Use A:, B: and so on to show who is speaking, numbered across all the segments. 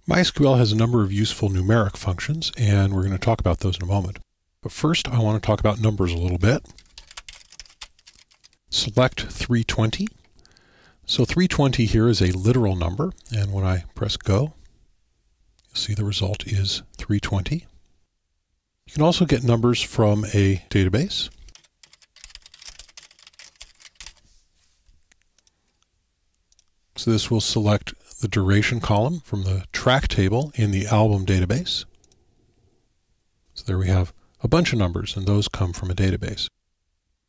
A: MySQL has a number of useful numeric functions, and we're going to talk about those in a moment. But first, I want to talk about numbers a little bit. Select 320. So 320 here is a literal number, and when I press go, you'll see the result is 320. You can also get numbers from a database. So this will select the duration column from the track table in the album database. So there we have a bunch of numbers, and those come from a database.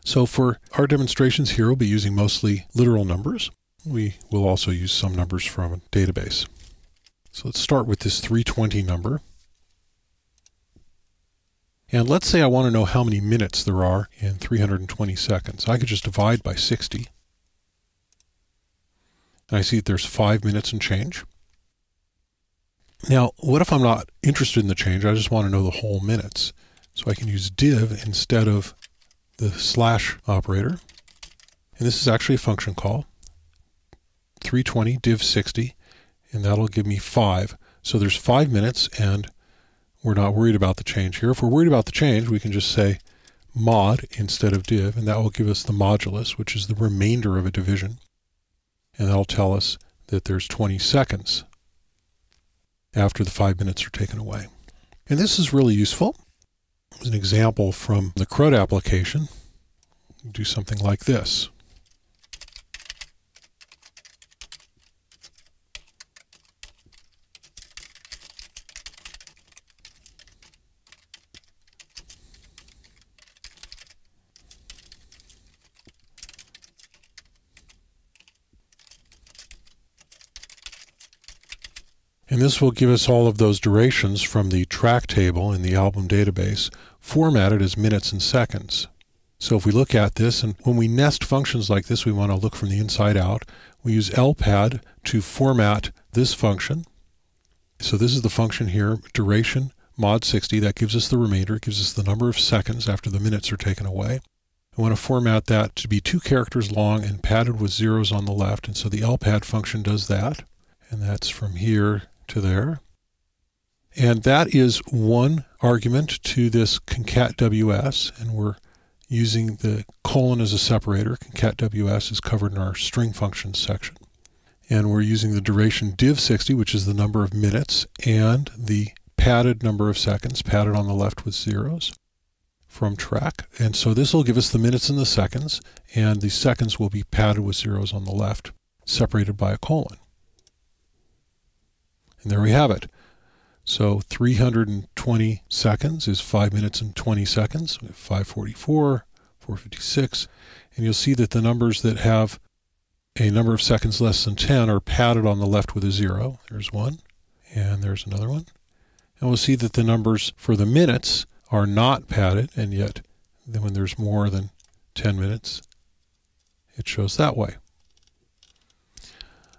A: So for our demonstrations here, we'll be using mostly literal numbers. We will also use some numbers from a database. So let's start with this 320 number. And let's say I want to know how many minutes there are in 320 seconds. I could just divide by 60. And I see that there's 5 minutes and change. Now, what if I'm not interested in the change? I just want to know the whole minutes. So I can use div instead of the slash operator. And this is actually a function call. 320 div 60, and that'll give me 5. So there's 5 minutes, and we're not worried about the change here. If we're worried about the change, we can just say mod instead of div, and that will give us the modulus, which is the remainder of a division. And that'll tell us that there's 20 seconds after the 5 minutes are taken away. And this is really useful. As an example from the CRUD application, do something like this. And this will give us all of those durations from the track table in the album database formatted as minutes and seconds. So if we look at this, and when we nest functions like this, we want to look from the inside out. We use lpad to format this function. So this is the function here, duration mod 60. That gives us the remainder. It gives us the number of seconds after the minutes are taken away. I want to format that to be 2 characters long and padded with zeros on the left. And so the lpad function does that. And that's from here to there. And that is one argument to this concat.ws, and we're using the colon as a separator. Concat.ws is covered in our string functions section. And we're using the duration div 60, which is the number of minutes, and the padded number of seconds, padded on the left with zeros, from track. And so this will give us the minutes and the seconds, and the seconds will be padded with zeros on the left, separated by a colon. And there we have it. So 320 seconds is 5 minutes and 20 seconds. We have 544, 456. And you'll see that the numbers that have a number of seconds less than 10 are padded on the left with a 0. There's one, and there's another one. And we'll see that the numbers for the minutes are not padded, and yet then when there's more than 10 minutes, it shows that way.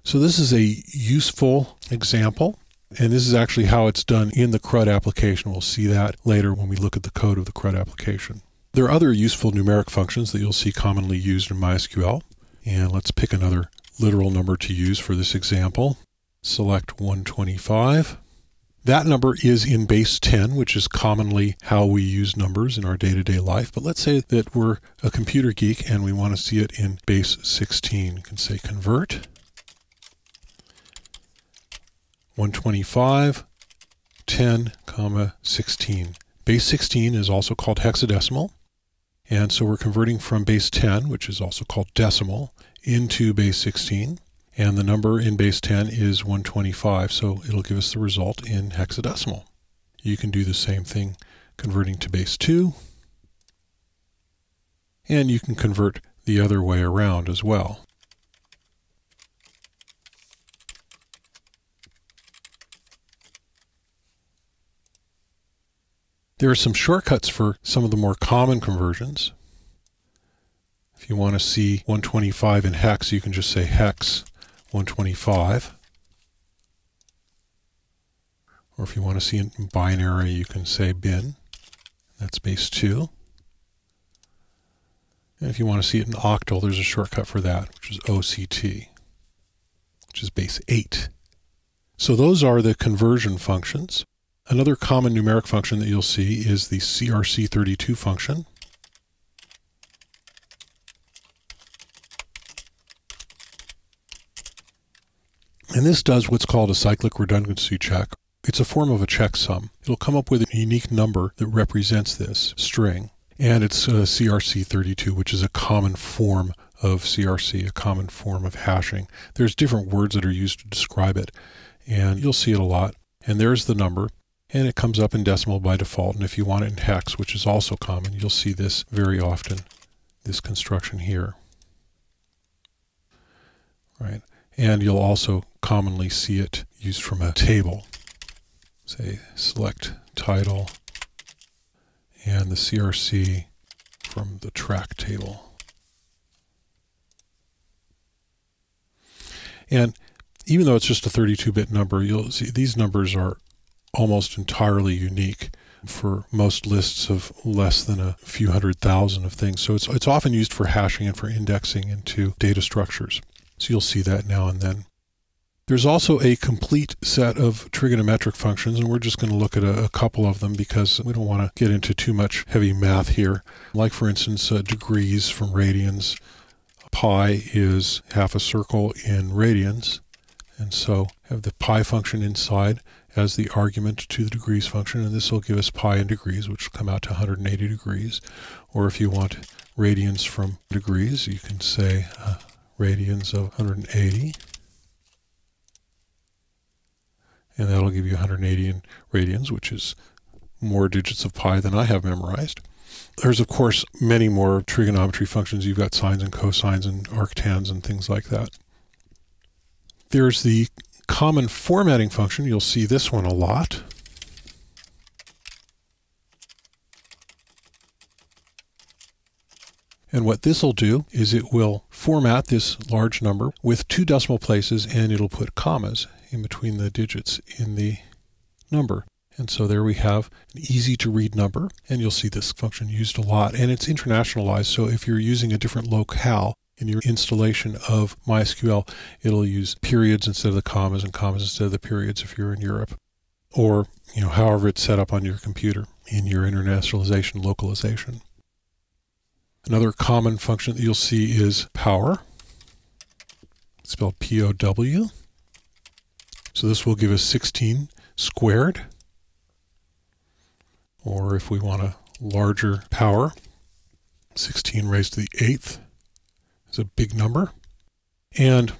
A: So this is a useful example, and this is actually how it's done in the CRUD application. We'll see that later when we look at the code of the CRUD application. There are other useful numeric functions that you'll see commonly used in MySQL, and let's pick another literal number to use for this example. Select 125. That number is in base 10, which is commonly how we use numbers in our day-to-day life. But let's say that we're a computer geek and we want to see it in base 16. You can say convert 125, 10, 16. Base 16 is also called hexadecimal. And so we're converting from base 10, which is also called decimal, into base 16. And the number in base 10 is 125, so it'll give us the result in hexadecimal. You can do the same thing converting to base 2. And you can convert the other way around as well. There are some shortcuts for some of the more common conversions. If you want to see 125 in hex, you can just say hex 125. Or if you want to see it in binary, you can say bin. That's base 2. And if you want to see it in octal, there's a shortcut for that, which is OCT, which is base 8. So those are the conversion functions. Another common numeric function that you'll see is the CRC32 function. And this does what's called a cyclic redundancy check. It's a form of a checksum. It'll come up with a unique number that represents this string. And it's CRC32, which is a common form of CRC, a common form of hashing. There's different words that are used to describe it, and you'll see it a lot. And there's the number, and it comes up in decimal by default. And if you want it in hex, which is also common, you'll see this very often, this construction here. Right? And you'll also commonly see it used from a table. Say select title and the CRC from the track table. And even though it's just a 32-bit number, you'll see these numbers are almost entirely unique for most lists of less than a few 100,000 of things. So it's often used for hashing and for indexing into data structures. So you'll see that now and then. There's also a complete set of trigonometric functions, and we're just going to look at a couple of them because we don't want to get into too much heavy math here. Like, for instance, degrees from radians. Pi is half a circle in radians, and so have the pi function inside as the argument to the degrees function, and this will give us pi in degrees, which will come out to 180 degrees. Or if you want radians from degrees, you can say radians of 180. And that'll give you 180 in radians, which is more digits of pi than I have memorized. There's, of course, many more trigonometry functions. You've got sines and cosines and arctans and things like that. There's the common formatting function. You'll see this one a lot. And what this will do is it will format this large number with 2 decimal places, and it'll put commas in between the digits in the number. And so there we have an easy to read number, and you'll see this function used a lot. And it's internationalized, so if you're using a different locale in your installation of MySQL, it'll use periods instead of the commas and commas instead of the periods if you're in Europe. Or, however it's set up on your computer in your internationalization localization. Another common function that you'll see is power. It's spelled P-O-W. So this will give us 16 squared. Or if we want a larger power, 16 raised to the 8th is a big number. And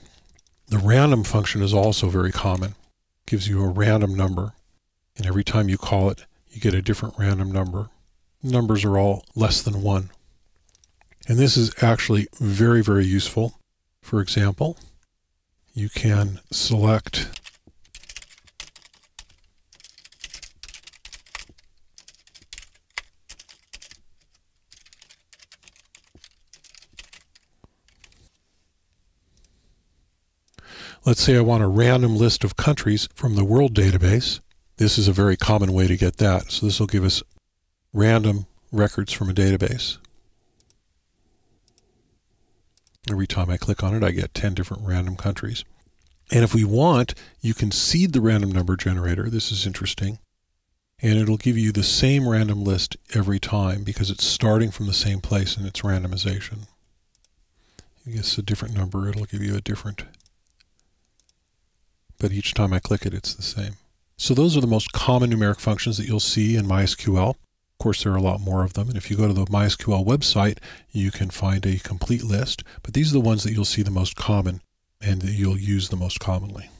A: the random function is also very common. It gives you a random number, and every time you call it, you get a different random number. Numbers are all less than 1. And this is actually very, very useful. For example, you can select let's say I want a random list of countries from the world database. This is a very common way to get that. So this will give us random records from a database. Every time I click on it, I get 10 different random countries. And if we want, you can seed the random number generator. This is interesting. And it'll give you the same random list every time because it's starting from the same place in its randomization. You guess a different number, it'll give you a different. But each time I click it, it's the same. So those are the most common numeric functions that you'll see in MySQL. Of course, there are a lot more of them, and if you go to the MySQL website, you can find a complete list, but these are the ones that you'll see the most common and that you'll use the most commonly.